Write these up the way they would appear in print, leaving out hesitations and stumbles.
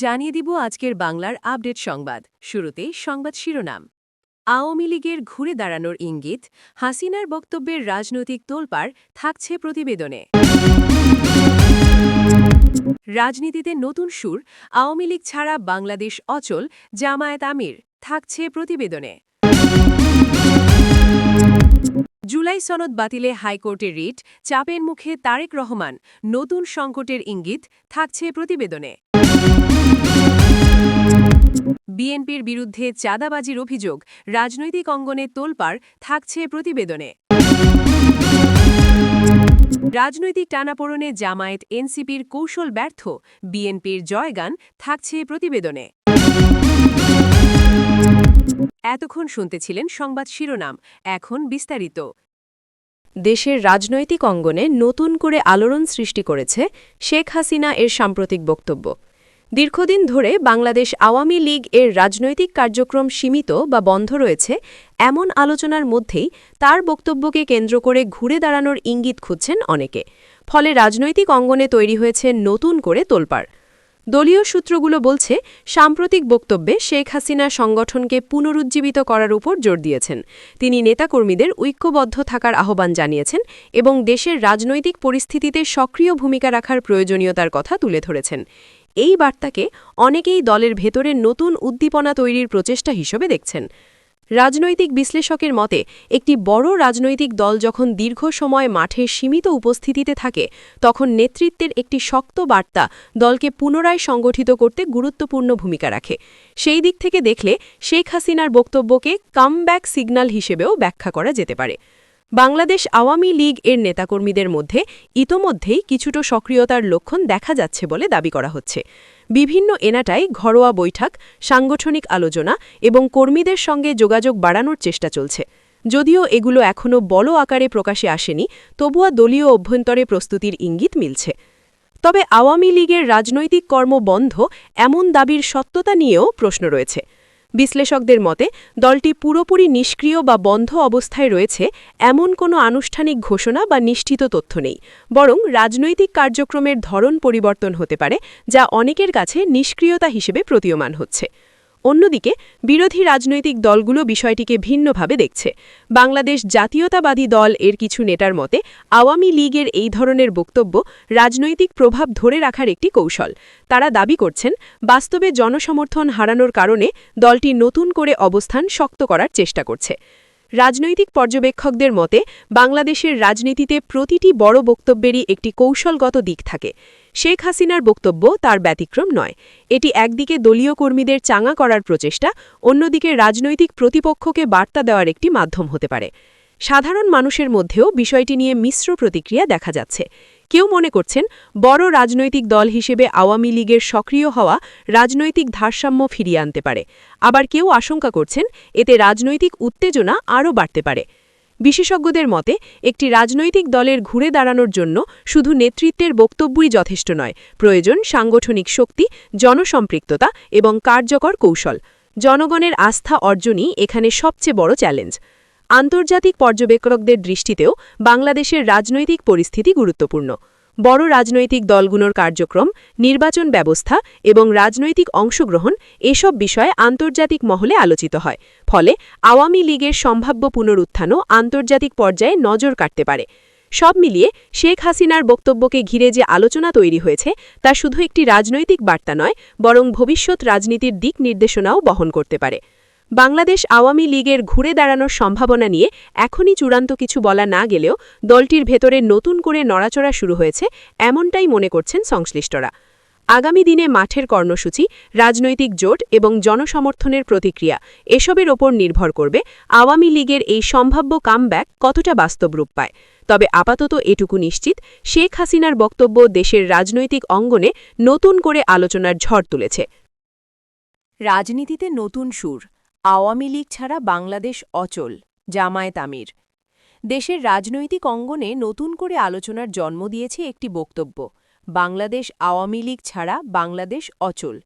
জানিয়ে দিব আজকের বাংলার আপডেট সংবাদ। শুরুতে সংবাদ শিরোনাম। আওয়ামী লীগের ঘুরে দাঁড়ানোর ইঙ্গিত, হাসিনার বক্তব্যের রাজনৈতিক তোলপাড় থাকছে প্রতিবেদনে। রাজনীতিতে নতুন সুর, আওয়ামী লীগ ছাড়া বাংলাদেশ অচল, জামায়াত আমির থাকছে প্রতিবেদনে। জুলাই সনদ বাতিলে হাইকোর্টের রিট, চাপের মুখে তারেক রহমান, নতুন সংকটের ইঙ্গিত থাকছে প্রতিবেদনে। বিএনপির বিরুদ্ধে চাঁদাবাজির অভিযোগ, রাজনৈতিক অঙ্গনে তোলপাড় থাকছে প্রতিবেদনে। রাজনৈতিক টানাপোড়েনে জামায়াত এনসিপির কৌশল ব্যর্থ, বিএনপির জয়গান থাকছে প্রতিবেদনে। এতক্ষণ শুনতেছিলেন সংবাদ শিরোনাম, এখন বিস্তারিত। দেশের রাজনৈতিক অঙ্গনে নতুন করে আলোড়ন সৃষ্টি করেছে শেখ হাসিনা এর সাম্প্রতিক বক্তব্য। দীর্ঘদিন ধরে বাংলাদেশ আওয়ামী লীগ এর রাজনৈতিক কার্যক্রম সীমিত বা বন্ধ রয়েছে, এমন আলোচনার মধ্যেই তার বক্তব্যকে কেন্দ্র করে ঘুরে দাঁড়ানোর ইঙ্গিত খুঁজছেন অনেকে। ফলে রাজনৈতিক অঙ্গনে তৈরি হয়েছে নতুন করে তোলপাড়। দলীয় সূত্রগুলো বলছে, সাম্প্রতিক বক্তব্যে শেখ হাসিনা সংগঠনকে পুনরুজ্জীবিত করার উপর জোর দিয়েছেন। তিনি নেতাকর্মীদের ঐক্যবদ্ধ থাকার আহ্বান জানিয়েছেন এবং দেশের রাজনৈতিক পরিস্থিতিতে সক্রিয় ভূমিকা রাখার প্রয়োজনীয়তার কথা তুলে ধরেছেন। এই বার্তাকে অনেকেই দলের ভেতরে নতুন উদ্দীপনা তৈরির প্রচেষ্টা হিসেবে দেখছেন। রাজনৈতিক বিশ্লেষকের মতে, একটি বড় রাজনৈতিক দল যখন দীর্ঘ সময় মাঠে সীমিত উপস্থিতিতে থাকে, তখন নেতৃত্বের একটি শক্ত বার্তা দলকে পুনরায় সংগঠিত করতে গুরুত্বপূর্ণ ভূমিকা রাখে। সেই দিক থেকে দেখলে শেখ হাসিনার বক্তব্যকে কামব্যাক সিগন্যাল হিসেবেও ব্যাখ্যা করা যেতে পারে। বাংলাদেশ আওয়ামী লীগ এর নেতাকর্মীদের মধ্যে ইতোমধ্যেই কিছুটা সক্রিয়তার লক্ষণ দেখা যাচ্ছে বলে দাবি করা হচ্ছে। বিভিন্ন এনাটায় ঘরোয়া বৈঠক, সাংগঠনিক আলোচনা এবং কর্মীদের সঙ্গে যোগাযোগ বাড়ানোর চেষ্টা চলছে। যদিও এগুলো এখনও বড় আকারে প্রকাশে আসেনি, তবুও দলীয় অভ্যন্তরে প্রস্তুতির ইঙ্গিত মিলছে। তবে আওয়ামী লীগের রাজনৈতিক কর্ম বন্ধ, এমন দাবির সত্যতা নিয়েও প্রশ্ন রয়েছে। বিশ্লেষকদের মতে, দলটি পুরোপুরি নিষ্ক্রিয় বা বন্ধ অবস্থায় রয়েছে এমন কোনো আনুষ্ঠানিক ঘোষণা বা নিশ্চিত তথ্য নেই, বরং রাজনৈতিক কার্যক্রমের ধরন পরিবর্তন হতে পারে, যা অনেকের কাছে নিষ্ক্রিয়তা হিসেবে প্রতীয়মান হচ্ছে। অন্যদিকে বিরোধী রাজনৈতিক দলগুলো বিষয়টিকে ভিন্নভাবে দেখছে। বাংলাদেশ জাতীয়তাবাদী দল এর কিছু নেতার মতে, আওয়ামী লীগের এই ধরনের বক্তব্য রাজনৈতিক প্রভাব ধরে রাখার একটি কৌশল। তারা দাবি করছেন, বাস্তবে জনসমর্থন হারানোর কারণে দলটি নতুন করে অবস্থান শক্ত করার চেষ্টা করছে। রাজনৈতিক পর্যবেক্ষকদের মতে, বাংলাদেশের রাজনীতিতে প্রতিটি বড় বক্তব্যেরই একটি কৌশলগত দিক থাকে। শেখ হাসিনার বক্তব্য তার ব্যতিক্রম নয়। এটি একদিকে দলীয় কর্মীদের চাঙা করার প্রচেষ্টা, অন্যদিকে রাজনৈতিক প্রতিপক্ষকে বার্তা দেওয়ার একটি মাধ্যম হতে পারে। সাধারণ মানুষের মধ্যেও বিষয়টি নিয়ে মিশ্র প্রতিক্রিয়া দেখা যাচ্ছে। কেউ মনে করছেন, বড় রাজনৈতিক দল হিসেবে আওয়ামী লীগের সক্রিয় হওয়া রাজনৈতিক ভারসাম্য ফিরিয়ে আনতে পারে। আবার কেউ আশঙ্কা করছেন, এতে রাজনৈতিক উত্তেজনা আরও বাড়তে পারে। বিশেষজ্ঞদের মতে, একটি রাজনৈতিক দলের ঘুরে দাঁড়ানোর জন্য শুধু নেতৃত্বের বক্তব্যই যথেষ্ট নয়, প্রয়োজন সাংগঠনিক শক্তি, জনসম্পৃক্ততা এবং কার্যকর কৌশল। জনগণের আস্থা অর্জনই এখানে সবচেয়ে বড় চ্যালেঞ্জ। আন্তর্জাতিক পর্যবেক্ষকদের দৃষ্টিতেও বাংলাদেশের রাজনৈতিক পরিস্থিতি গুরুত্বপূর্ণ। বড় রাজনৈতিক দলগুলোর কার্যক্রম, নির্বাচন ব্যবস্থা এবং রাজনৈতিক অংশগ্রহণ, এসব বিষয়ে আন্তর্জাতিক মহলে আলোচিত হয়। ফলে আওয়ামী লীগের সম্ভাব্য পুনরুত্থানও আন্তর্জাতিক পর্যায়ে নজর কাটতে পারে। সব মিলিয়ে শেখ হাসিনার বক্তব্যকে ঘিরে যে আলোচনা তৈরি হয়েছে, তা শুধু একটি রাজনৈতিক বার্তা নয়, বরং ভবিষ্যৎ রাজনীতির দিক নির্দেশনাও বহন করতে পারে। বাংলাদেশ আওয়ামী লীগের ঘুরে দাঁড়ানোর সম্ভাবনা নিয়ে এখনই চূড়ান্ত কিছু বলা না গেলেও দলটির ভেতরে নতুন করে নড়াচড়া শুরু হয়েছে, এমনটাই মনে করছেন সংশ্লিষ্টরা। আগামী দিনে মাঠের কর্মসূচি, রাজনৈতিক জোট এবং জনসমর্থনের প্রতিক্রিয়া, এসবের ওপর নির্ভর করবে আওয়ামী লীগের এই সম্ভাব্য কামব্যাক কতটা বাস্তব রূপ পায়। তবে আপাতত এটুকু নিশ্চিত, শেখ হাসিনার বক্তব্য দেশের রাজনৈতিক অঙ্গনে নতুন করে আলোচনার ঝড় তুলেছে। রাজনীতিতে নতুন সুর, আওয়ামী লীগ ছাড়া বাংলাদেশ অচল, জামায়াত আমির। দেশের রাজনৈতিক অঙ্গনে নতুন করে আলোচনার জন্ম দিয়েছে একটি বক্তব্য, বাংলাদেশ আওয়ামী লীগ ছাড়া বাংলাদেশ অচল।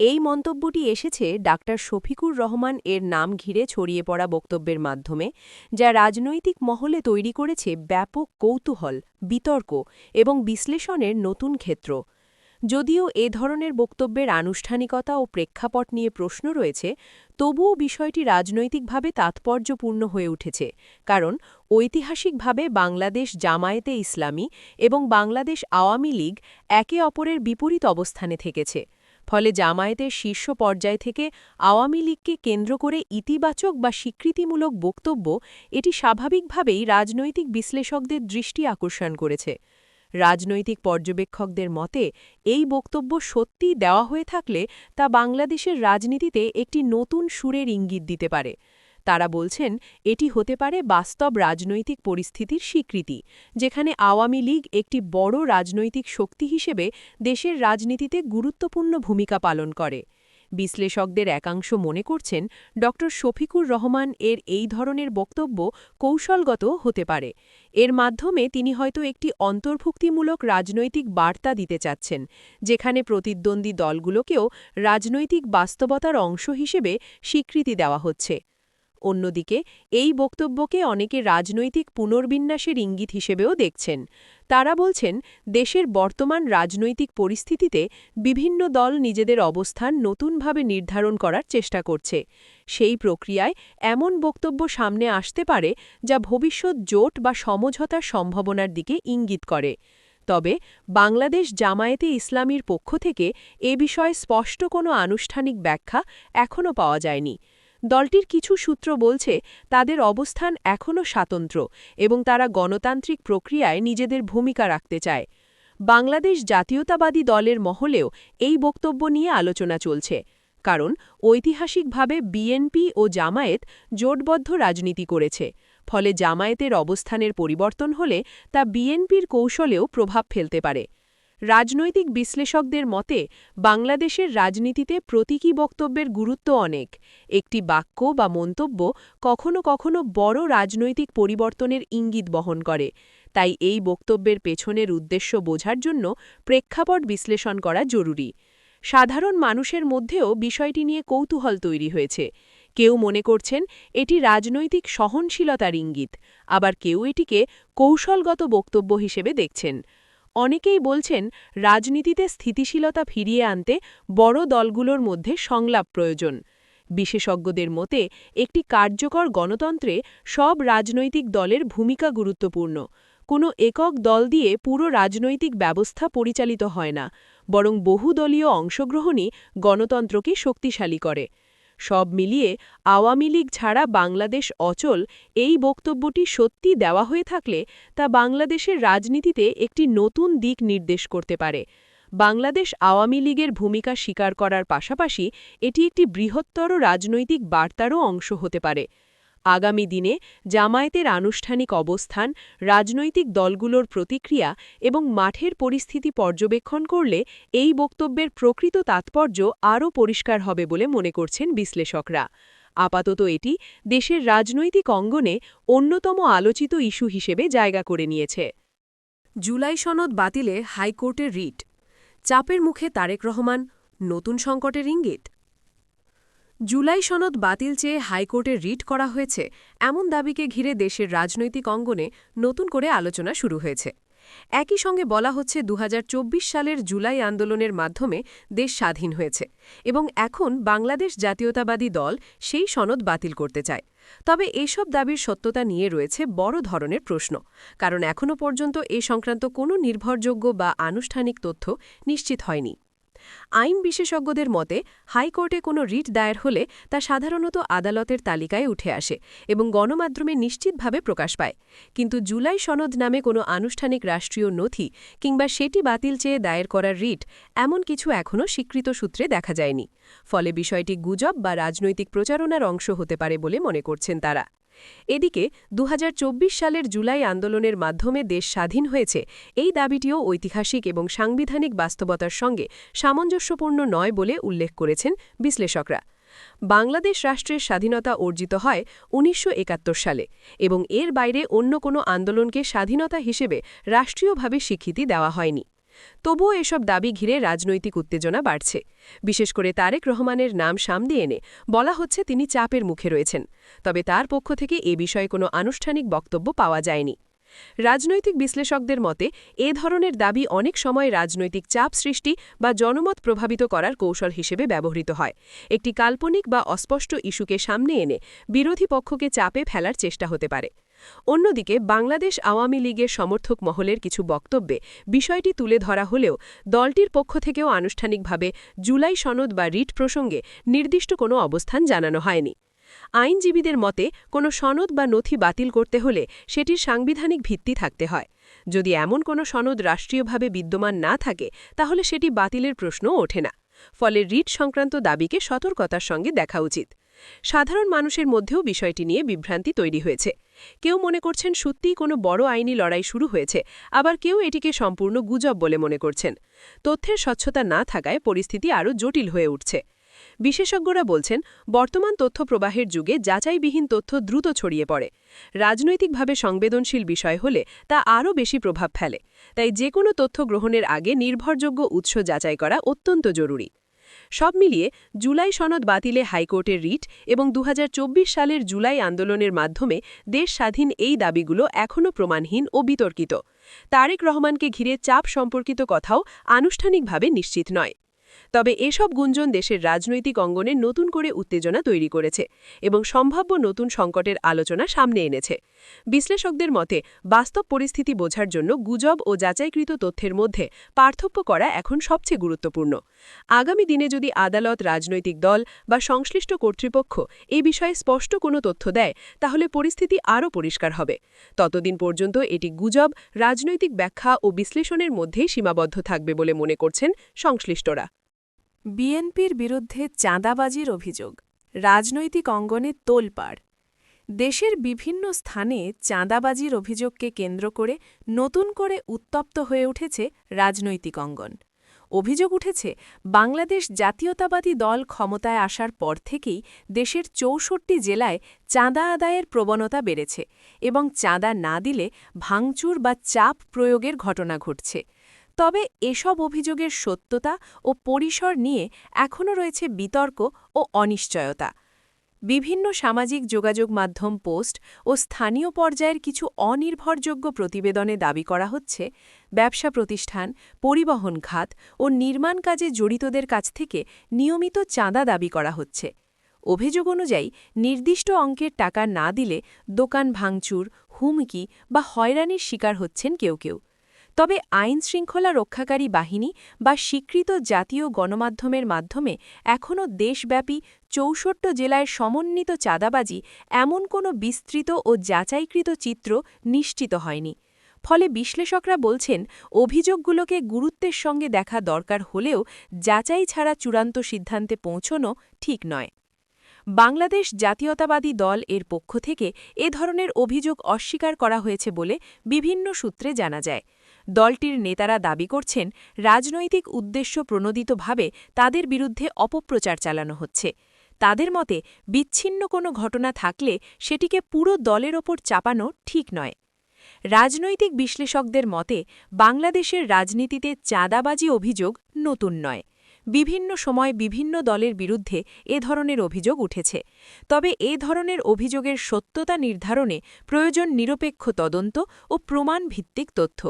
এই মন্তব্যটি এসেছে ডাক্তার শফিকুর রহমান এর নাম ঘিরে ছড়িয়ে পড়া বক্তব্যের মাধ্যমে, যা রাজনৈতিক মহলে তৈরি করেছে ব্যাপক কৌতূহল, বিতর্ক এবং বিশ্লেষণের নতুন ক্ষেত্র। যদিও এ ধরনের বক্তব্যের আনুষ্ঠানিকতা ও প্রেক্ষাপট নিয়ে প্রশ্ন রয়েছে, তবুও বিষয়টি রাজনৈতিকভাবে তাৎপর্যপূর্ণ হয়ে উঠেছে, কারণ ঐতিহাসিকভাবে বাংলাদেশ জামায়াতে ইসলামী এবং বাংলাদেশ আওয়ামী লীগ একে অপরের বিপরীত অবস্থানে থেকেছে। ফলে জামায়াতের শীর্ষ পর্যায় থেকে আওয়ামী লীগকে কেন্দ্র করে ইতিবাচক বা স্বীকৃতিমূলক বক্তব্য এটি স্বাভাবিকভাবেই রাজনৈতিক বিশ্লেষকদের দৃষ্টি আকর্ষণ করেছে। রাজনৈতিক পর্যবেক্ষকদের মতে এই বক্তব্য সত্যিই দেওয়া হয়ে থাকলে তা বাংলাদেশের রাজনীতিতে একটি নতুন সুরের ইঙ্গিত দিতে পারে। তারা বলছেন এটি হতে পারে বাস্তব রাজনৈতিক পরিস্থিতির স্বীকৃতি, যেখানে আওয়ামী লীগ একটি বড় রাজনৈতিক শক্তি হিসেবে দেশের রাজনীতিতে গুরুত্বপূর্ণ ভূমিকা পালন করে। বিশ্লেষকদের একাংশ মনে করছেন ড শফিকুর রহমান এর এই ধরনের বক্তব্য কৌশলগত হতে পারে। এর মাধ্যমে তিনি হয়তো একটি অন্তর্ভুক্তিমূলক রাজনৈতিক বার্তা দিতে চাচ্ছেন, যেখানে প্রতিদ্বন্দ্বী দলগুলোকেও রাজনৈতিক বাস্তবতার অংশ হিসেবে স্বীকৃতি দেওয়া হচ্ছে। অন্যদিকে এই বক্তব্যকে অনেকে রাজনৈতিক পুনর্বিন্যাসের ইঙ্গিত হিসেবেও দেখছেন। তারা বলছেন দেশের বর্তমান রাজনৈতিক পরিস্থিতিতে বিভিন্ন দল নিজেদের অবস্থান নতুনভাবে নির্ধারণ করার চেষ্টা করছে। সেই প্রক্রিয়ায় এমন বক্তব্য সামনে আসতে পারে যা ভবিষ্যৎ জোট বা সমঝোতার সম্ভাবনার দিকে ইঙ্গিত করে। তবে বাংলাদেশ জামায়াতে ইসলামীর পক্ষ থেকে এ বিষয়ে স্পষ্ট কোনো আনুষ্ঠানিক ব্যাখ্যা এখনও পাওয়া যায়নি। দলটির কিছু সূত্র বলছে তাদের অবস্থান এখনও স্বাতন্ত্র্য এবং তারা গণতান্ত্রিক প্রক্রিয়ায় নিজেদের ভূমিকা রাখতে চায়। বাংলাদেশ জাতীয়তাবাদী দলের মহলেও এই বক্তব্য নিয়ে আলোচনা চলছে, কারণ ঐতিহাসিকভাবে বিএনপি ও জামায়াত জোটবদ্ধ রাজনীতি করেছে। ফলে জামায়াতের অবস্থানের পরিবর্তন হলে তা বিএনপির কৌশলেও প্রভাব ফেলতে পারে। রাজনৈতিক বিশ্লেষকদের মতে বাংলাদেশের রাজনীতিতে প্রতীকী বক্তব্যের গুরুত্ব অনেক। একটি বাক্য বা মন্তব্য কখনো কখনো বড় রাজনৈতিক পরিবর্তনের ইঙ্গিত বহন করে। তাই এই বক্তব্যের পেছনের উদ্দেশ্য বোঝার জন্য প্রেক্ষাপট বিশ্লেষণ করা জরুরি। সাধারণ মানুষের মধ্যেও বিষয়টি নিয়ে কৌতূহল তৈরি হয়েছে। কেউ মনে করছেন এটি রাজনৈতিক সহনশীলতার ইঙ্গিত, আবার কেউ এটিকে কৌশলগত বক্তব্য হিসেবে দেখছেন। অনেকেই বলছেন রাজনীতিতে স্থিতিশীলতা ফিরিয়ে আনতে বড় দলগুলোর মধ্যে সংলাপ প্রয়োজন। বিশেষজ্ঞদের মতে একটি কার্যকর গণতন্ত্রে সব রাজনৈতিক দলের ভূমিকা গুরুত্বপূর্ণ। কোনো একক দল দিয়ে পুরো রাজনৈতিক ব্যবস্থা পরিচালিত হয় না, বরং বহুদলীয় অংশগ্রহণই গণতন্ত্রকে শক্তিশালী করে। সব মিলিয়ে আওয়ামী লীগ ছাড়া বাংলাদেশ অচল এই বক্তব্যটি সত্যি দেওয়া হয়ে থাকলে তা বাংলাদেশের রাজনীতিতে একটি নতুন দিক নির্দেশ করতে পারে। বাংলাদেশ আওয়ামী লীগের ভূমিকা স্বীকার করার পাশাপাশি এটি একটি বৃহত্তর রাজনৈতিক বার্তারও অংশ হতে পারে। আগামী দিনে জামায়াতের আনুষ্ঠানিক অবস্থান, রাজনৈতিক দলগুলোর প্রতিক্রিয়া এবং মাঠের পরিস্থিতি পর্যবেক্ষণ করলে এই বক্তব্যের প্রকৃত তাৎপর্য আরও পরিষ্কার হবে বলে মনে করছেন বিশ্লেষকরা। আপাতত এটি দেশের রাজনৈতিক অঙ্গনে অন্যতম আলোচিত ইস্যু হিসেবে জায়গা করে নিয়েছে। জুলাই সনদ বাতিলে হাইকোর্টের রিট, চাপের মুখে তারেক রহমান, নতুন সংকটের ইঙ্গিত। জুলাই সনদ বাতিল চেয়ে হাইকোর্টে রিট করা হয়েছে এমন দাবিকে ঘিরে দেশের রাজনৈতিক অঙ্গনে নতুন করে আলোচনা শুরু হয়েছে। একই সঙ্গে বলা হচ্ছে ২০২৪ সালের জুলাই আন্দোলনের মাধ্যমে দেশ স্বাধীন হয়েছে এবং এখন বাংলাদেশ জাতীয়তাবাদী দল সেই সনদ বাতিল করতে চায়। তবে এসব দাবির সত্যতা নিয়ে রয়েছে বড় ধরনের প্রশ্ন, কারণ এখনও পর্যন্ত এ সংক্রান্ত কোনো নির্ভরযোগ্য বা আনুষ্ঠানিক তথ্য নিশ্চিত হয়নি। আইন বিশেষজ্ঞদের মতে হাইকোর্টে কোনো রিট দায়ের হলে তা সাধারণত আদালতের তালিকায় উঠে আসে এবং গণমাধ্যমে নিশ্চিতভাবে প্রকাশ পায়। কিন্তু জুলাই সনদ নামে কোনো আনুষ্ঠানিক রাষ্ট্রীয় নথি কিংবা সেটি বাতিল চেয়ে দায়ের করার রিট এমন কিছু এখনও স্বীকৃত সূত্রে দেখা যায়নি। ফলে বিষয়টি গুজব বা রাজনৈতিক প্রচারণার অংশ হতে পারে বলে মনে করছেন তারা। এদিকে ২০২৪ সালের জুলাই আন্দোলনের মাধ্যমে দেশ স্বাধীন হয়েছে এই দাবিটিও ঐতিহাসিক এবং সাংবিধানিক বাস্তবতার সঙ্গে সামঞ্জস্যপূর্ণ নয় বলে উল্লেখ করেছেন বিশ্লেষকরা। বাংলাদেশ রাষ্ট্রের স্বাধীনতা অর্জিত হয় ১৯৭১ সালে এবং এর বাইরে অন্য কোনো আন্দোলনকে স্বাধীনতা হিসেবে রাষ্ট্রীয়ভাবে স্বীকৃতি দেওয়া হয়নি। তবুও এসব দাবি ঘিরে রাজনৈতিক উত্তেজনা বাড়ছে। বিশেষ করে তারেক রহমানের নাম সামনে এনে বলা হচ্ছে তিনি চাপের মুখে রয়েছেন, তবে তার পক্ষ থেকে এ বিষয়ে কোনো আনুষ্ঠানিক বক্তব্য পাওয়া যায়নি। রাজনৈতিক বিশ্লেষকদের মতে এ ধরনের দাবি অনেক সময় রাজনৈতিক চাপ সৃষ্টি বা জনমত প্রভাবিত করার কৌশল হিসেবে ব্যবহৃত হয়, একটি কাল্পনিক বা অস্পষ্ট ইস্যুকে সামনে এনে বিরোধী পক্ষকে চাপে ফেলার চেষ্টা হতে পারে। অন্যদিকে বাংলাদেশ আওয়ামী লীগের সমর্থক মহলের কিছু বক্তব্যে বিষয়টি তুলে ধরা হলেও দলটির পক্ষ থেকেও আনুষ্ঠানিকভাবে জুলাই সনদ বা রিট প্রসঙ্গে নির্দিষ্ট কোনো অবস্থান জানানো হয়নি। আইনজীবীদের মতে কোনো সনদ বা নথি বাতিল করতে হলে সেটির সাংবিধানিক ভিত্তি থাকতে হয়। যদি এমন কোনো সনদ রাষ্ট্রীয়ভাবে বিদ্যমান না থাকে তাহলে সেটি বাতিলের প্রশ্নও ওঠে না। ফলে রিট সংক্রান্ত দাবিকে সতর্কতার সঙ্গে দেখা উচিত। সাধারণ মানুষের মধ্যেও বিষয়টি নিয়ে বিভ্রান্তি তৈরি হয়েছে। কেউ মনে করছেন সত্যিই কোনো বড় আইনি লড়াই শুরু হয়েছে, আবার কেউ এটিকে সম্পূর্ণ গুজব বলে মনে করছেন। তথ্যের স্বচ্ছতা না থাকায় পরিস্থিতি আরও জটিল হয়ে উঠছে। বিশেষজ্ঞরা বলছেন, বর্তমান তথ্য প্রবাহের যুগে যাচাইবিহীন তথ্য দ্রুত ছড়িয়ে পড়ে। রাজনৈতিকভাবে সংবেদনশীল বিষয় হলে তা আরও বেশি প্রভাব ফেলে। তাই যে কোনো তথ্য গ্রহণের আগে নির্ভরযোগ্য উৎস যাচাই করা অত্যন্ত জরুরি। সব মিলিয়ে জুলাই সনদ বাতিলে হাইকোর্টের রিট এবং ২০২৪ সালের জুলাই আন্দোলনের মাধ্যমে দেশ স্বাধীন এই দাবিগুলো এখনও প্রমাণহীন ও বিতর্কিত। তারেক রহমানকে ঘিরে চাপ সম্পর্কিত কথাও আনুষ্ঠানিকভাবে নিশ্চিত নয়। তবে এসব গুঞ্জন দেশের রাজনৈতিক অঙ্গনে নতুন করে উত্তেজনা তৈরি করেছে এবং সম্ভাব্য নতুন সংকটের আলোচনা সামনে এনেছে। বিশ্লেষকদের মতে বাস্তব পরিস্থিতি বোঝার জন্য গুজব ও যাচাইকৃত তথ্যের মধ্যে পার্থক্য করা এখন সবচেয়ে গুরুত্বপূর্ণ। আগামী দিনে যদি আদালত, রাজনৈতিক দল বা সংশ্লিষ্ট কর্তৃপক্ষ এই বিষয়ে স্পষ্ট কোনো তথ্য দেয় তাহলে পরিস্থিতি আরও পরিষ্কার হবে। ততদিন পর্যন্ত এটি গুজব, রাজনৈতিক ব্যাখ্যা ও বিশ্লেষণের মধ্যেই সীমাবদ্ধ থাকবে বলে মনে করছেন সংশ্লিষ্টরা। বিএনপির বিরুদ্ধে চাঁদাবাজির অভিযোগ, রাজনৈতিক অঙ্গনে তোলপাড়। দেশের বিভিন্ন স্থানে চাঁদাবাজির অভিযোগকে কেন্দ্র করে নতুন করে উত্তপ্ত হয়ে উঠেছে রাজনৈতিক অঙ্গন। অভিযোগ উঠেছে, বাংলাদেশ জাতীয়তাবাদী দল ক্ষমতায় আসার পর থেকেই দেশের ৬৪ জেলায় চাঁদা আদায়ের প্রবণতা বেড়েছে এবং চাঁদা না দিলে ভাঙচুর বা চাপ প্রয়োগের ঘটনা ঘটছে। তবে এসব অভিযোগের সত্যতা ও পরিসর নিয়ে এখনও রয়েছে বিতর্ক ও অনিশ্চয়তা। বিভিন্ন সামাজিক যোগাযোগ মাধ্যম পোস্ট ও স্থানীয় পর্যায়ের কিছু অনির্ভরযোগ্য প্রতিবেদনে দাবি করা হচ্ছে, ব্যবসা প্রতিষ্ঠান, পরিবহন খাত ও নির্মাণ কাজে জড়িতদের কাছ থেকে নিয়মিত চাঁদা দাবি করা হচ্ছে। অভিযোগ অনুযায়ী নির্দিষ্ট অঙ্কের টাকা না দিলে দোকান ভাঙচুর, হুমকি বা হয়রানির শিকার হচ্ছেন কেউ কেউ। তবে আইনশৃঙ্খলা রক্ষাকারী বাহিনী বা স্বীকৃত জাতীয় গণমাধ্যমের মাধ্যমে এখনও দেশব্যাপী ৬৪ জেলায় সমন্বিত চাঁদাবাজি এমন কোনো বিস্তৃত ও যাচাইকৃত চিত্র নিশ্চিত হয়নি। ফলে বিশ্লেষকরা বলছেন, অভিযোগগুলোকে গুরুত্বের সঙ্গে দেখা দরকার হলেও যাচাই ছাড়া চূড়ান্ত সিদ্ধান্তে পৌঁছনো ঠিক নয়। বাংলাদেশ জাতীয়তাবাদী দল এর পক্ষ থেকে এ ধরনের অভিযোগ অস্বীকার করা হয়েছে বলে বিভিন্ন সূত্রে জানা যায়। দলটির নেতারা দাবি করছেন, রাজনৈতিক উদ্দেশ্য প্রণোদিতভাবে তাদের বিরুদ্ধে অপপ্রচার চালানো হচ্ছে। তাদের মতে বিচ্ছিন্ন কোনো ঘটনা থাকলে সেটিকে পুরো দলের ওপর চাপানো ঠিক নয়। রাজনৈতিক বিশ্লেষকদের মতে বাংলাদেশের রাজনীতিতে চাঁদাবাজি অভিযোগ নতুন নয়। বিভিন্ন সময় বিভিন্ন দলের বিরুদ্ধে এ ধরনের অভিযোগ উঠেছে। তবে এ ধরনের অভিযোগের সত্যতা নির্ধারণে প্রয়োজন নিরপেক্ষ তদন্ত ও প্রমাণ ভিত্তিক তথ্য।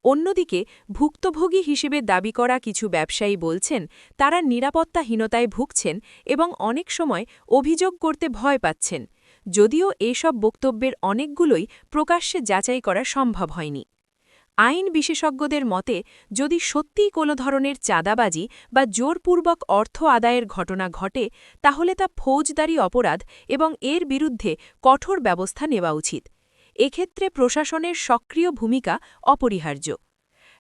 অন্যদিকে ভুক্তভোগী হিসেবে দাবি করা কিছু ব্যবসায়ী বলছেন, তারা নিরাপত্তাহীনতায় ভুগছেন এবং অনেক সময় অভিযোগ করতে ভয় পাচ্ছেন, যদিও এসব বক্তব্যের অনেকগুলোই প্রকাশ্যে যাচাই করা সম্ভব হয়নি। আইন বিশেষজ্ঞদের মতে যদি সত্যিই কোনো ধরনের চাঁদাবাজি বা জোরপূর্বক অর্থ আদায়ের ঘটনা ঘটে তাহলে তা ফৌজদারি অপরাধ এবং এর বিরুদ্ধে কঠোর ব্যবস্থা নেওয়া উচিত। এক্ষেত্রে প্রশাসনের সক্রিয় ভূমিকা অপরিহার্য।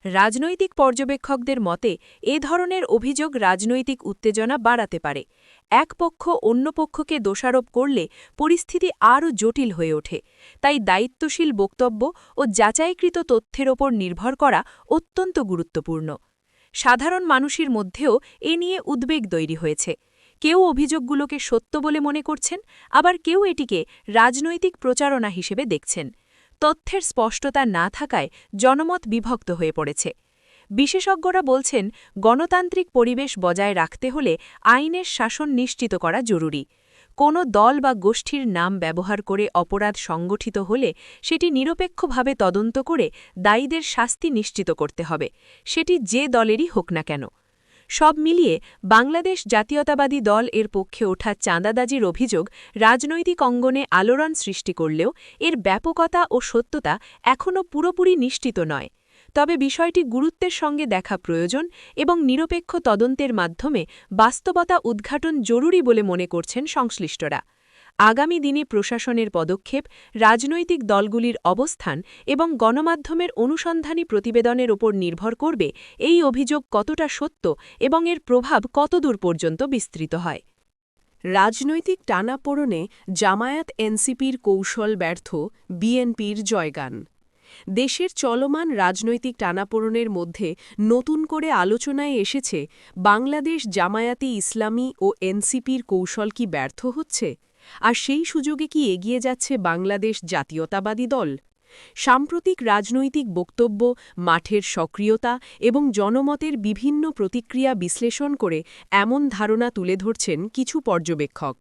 রাজনৈতিক পর্যবেক্ষকদের মতে এ ধরনের অভিযোগ রাজনৈতিক উত্তেজনা বাড়াতে পারে। এক পক্ষ অন্য পক্ষকে দোষারোপ করলে পরিস্থিতি আরও জটিল হয়ে ওঠে। তাই দায়িত্বশীল বক্তব্য ও যাচাইকৃত তথ্যের ওপর নির্ভর করা অত্যন্ত গুরুত্বপূর্ণ। সাধারণ মানুষের মধ্যেও এ নিয়ে উদ্বেগ তৈরি হয়েছে। কেউ অভিযোগগুলোকে সত্য বলে মনে করছেন, আবার কেউ এটিকে রাজনৈতিক প্রচারণা হিসেবে দেখছেন। তথ্যের স্পষ্টতা না থাকায় জনমত বিভক্ত হয়ে পড়েছে। বিশেষজ্ঞরা বলছেন, গণতান্ত্রিক পরিবেশ বজায় রাখতে হলে আইনের শাসন নিশ্চিত করা জরুরি। কোনো দল বা গোষ্ঠীর নাম ব্যবহার করে অপরাধ সংগঠিত হলে সেটি নিরপেক্ষভাবে তদন্ত করে দায়ীদের শাস্তি নিশ্চিত করতে হবে, সেটি যে দলেরই হোক না কেন। সব মিলিয়ে বাংলাদেশ জাতীয়তাবাদী দল এর পক্ষে ওঠা চাঁদাবাজির অভিযোগ রাজনৈতিক অঙ্গনে আলোড়ন সৃষ্টি করলেও এর ব্যাপকতা ও সত্যতা এখনও পুরোপুরি নিশ্চিত নয়। তবে বিষয়টি গুরুত্বের সঙ্গে দেখা প্রয়োজন এবং নিরপেক্ষ তদন্তের মাধ্যমে বাস্তবতা উদ্ঘাটন জরুরি বলে মনে করছেন সংশ্লিষ্টরা। আগামী দিনে প্রশাসনের পদক্ষেপ, রাজনৈতিক দলগুলির অবস্থান এবং গণমাধ্যমের অনুসন্ধানী প্রতিবেদনের ওপর নির্ভর করবে এই অভিযোগ কতটা সত্য এবং এর প্রভাব কতদূর পর্যন্ত বিস্তৃত হয়। রাজনৈতিক টানাপোড়েনে জামায়াত এনসিপির কৌশল ব্যর্থ, বিএনপির জয়গান। দেশের চলমান রাজনৈতিক টানাপোড়েনের মধ্যে নতুন করে আলোচনায় এসেছে বাংলাদেশ জামায়াতে ইসলামী ও এনসিপির কৌশল কি ব্যর্থ হচ্ছে, আর সেই সুযোগে কি এগিয়ে যাচ্ছে বাংলাদেশ জাতীয়তাবাদী দল। সাম্প্রতিক রাজনৈতিক বক্তব্য, মাঠের সক্রিয়তা এবং জনমতের বিভিন্ন প্রতিক্রিয়া বিশ্লেষণ করে এমন ধারণা তুলে ধরছেন কিছু পর্যবেক্ষক।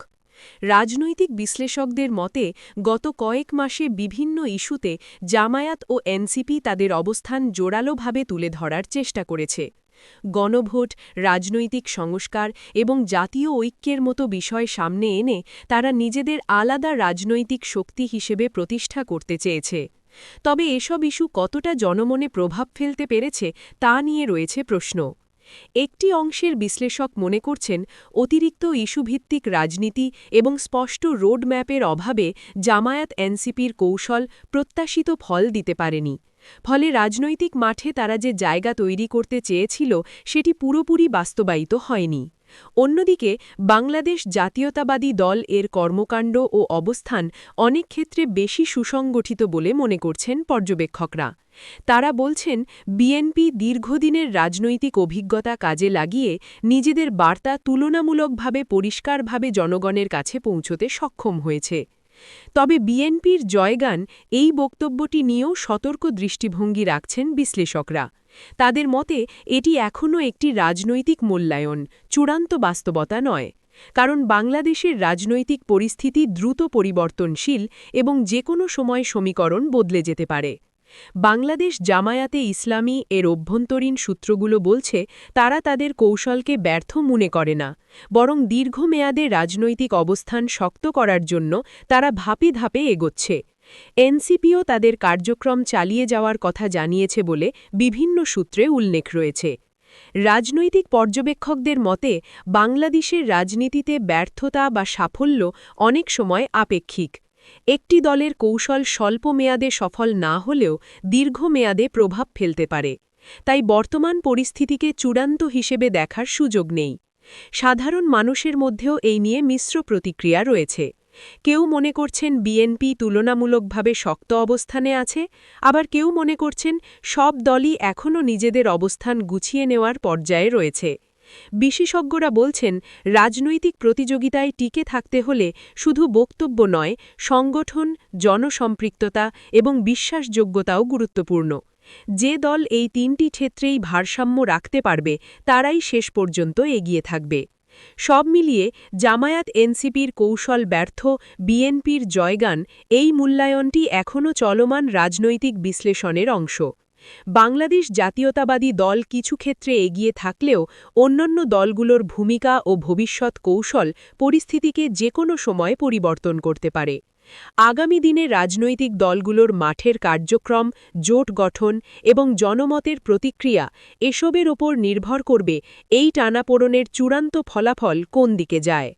রাজনৈতিক বিশ্লেষকদের মতে গত কয়েক মাসে বিভিন্ন ইস্যুতে জামায়াত ও এনসিপি তাদের অবস্থান জোরালোভাবে তুলে ধরার চেষ্টা করেছে। গণভোট, রাজনৈতিক সংস্কার এবং জাতীয় ঐক্যের মতো বিষয় সামনে এনে তারা নিজেদের আলাদা রাজনৈতিক শক্তি হিসেবে প্রতিষ্ঠা করতে চেয়েছে। তবে এসব ইস্যু কতটা জনমনে প্রভাব ফেলতে পেরেছে তা নিয়ে রয়েছে প্রশ্ন। একটি অংশের বিশ্লেষক মনে করছেন অতিরিক্ত ইস্যুভিত্তিক রাজনীতি এবং স্পষ্ট রোডম্যাপের অভাবে জামায়াত এনসিপির কৌশল প্রত্যাশিত ফল দিতে পারেনি। ফলে রাজনৈতিক মাঠে তারা যে জায়গা তৈরি করতে চেয়েছিল সেটি পুরোপুরি বাস্তবায়িত হয়নি। অন্যদিকে বাংলাদেশ জাতীয়তাবাদী দল এর কর্মকাণ্ড ও অবস্থান অনেক ক্ষেত্রে বেশি সুসংগঠিত বলে মনে করছেন পর্যবেক্ষকরা। তারা বলছেন বিএনপি দীর্ঘদিনের রাজনৈতিক অভিজ্ঞতা কাজে লাগিয়ে নিজেদের বার্তা তুলনামূলকভাবে পরিষ্কারভাবে জনগণের কাছে পৌঁছতে সক্ষম হয়েছে। তবে বিএনপির জয়গান এই বক্তব্যটি নিয়েও সতর্ক দৃষ্টিভঙ্গি রাখছেন বিশ্লেষকরা। তাদের মতে এটি এখনও একটি রাজনৈতিক মূল্যায়ন, চূড়ান্ত বাস্তবতা নয়। কারণ বাংলাদেশের রাজনৈতিক পরিস্থিতি দ্রুত পরিবর্তনশীল এবং যে কোনো সময় সমীকরণ বদলে যেতে পারে। বাংলাদেশ জামায়াতে ইসলামী এর অভ্যন্তরীণ সূত্রগুলো বলছে তারা তাদের কৌশলকে ব্যর্থ মনে করে না, বরং দীর্ঘমেয়াদে রাজনৈতিক অবস্থান শক্ত করার জন্য তারা ধাপে ধাপে এগোচ্ছে। এনসিপিও তাদের কার্যক্রম চালিয়ে যাওয়ার কথা জানিয়েছে বলে বিভিন্ন সূত্রে উল্লেখ রয়েছে। রাজনৈতিক পর্যবেক্ষকদের মতে বাংলাদেশের রাজনীতিতে ব্যর্থতা বা সাফল্য অনেক সময় আপেক্ষিক। একটি দলের কৌশল স্বল্প মেয়াদে সফল না হলেও দীর্ঘমেয়াদে প্রভাব ফেলতে পারে। তাই বর্তমান পরিস্থিতিকে চূড়ান্ত হিসেবে দেখার সুযোগ নেই। সাধারণ মানুষের মধ্যেও এই নিয়ে মিশ্র প্রতিক্রিয়া রয়েছে। কেউ মনে করছেন বিএনপি তুলনামূলকভাবে শক্ত অবস্থানে আছে, আবার কেউ মনে করছেন সব দলই এখনও নিজেদের অবস্থান গুছিয়ে নেওয়ার পর্যায়ে রয়েছে। বিশেষজ্ঞরা বলছেন রাজনৈতিক প্রতিযোগিতায় টিকে থাকতে হলে শুধু বক্তব্য নয়, সংগঠন, জনসম্পৃক্ততা এবং বিশ্বাসযোগ্যতাও গুরুত্বপূর্ণ। যে দল এই তিনটি ক্ষেত্রেই ভারসাম্য রাখতে পারবে তারাই শেষ পর্যন্ত এগিয়ে থাকবে। সব মিলিয়ে জামায়াত এনসিপির কৌশল ব্যর্থ, বিএনপির জয়গান, এই মূল্যায়নটি এখনও চলমান রাজনৈতিক বিশ্লেষণের অংশ। বাংলাদেশ জাতীয়তাবাদী দল কিছু ক্ষেত্রে এগিয়ে থাকলেও অন্যান্য দলগুলোর ভূমিকা ও ভবিষ্যৎ কৌশল পরিস্থিতিকে যে কোনো সময় পরিবর্তন করতে পারে। আগামী দিনে রাজনৈতিক দলগুলোর মাঠের কার্যক্রম, জোট গঠন এবং জনমতের প্রতিক্রিয়া এসবের ওপর নির্ভর করবে এই টানাপোড়েনের চূড়ান্ত ফলাফল কোন দিকে যায়।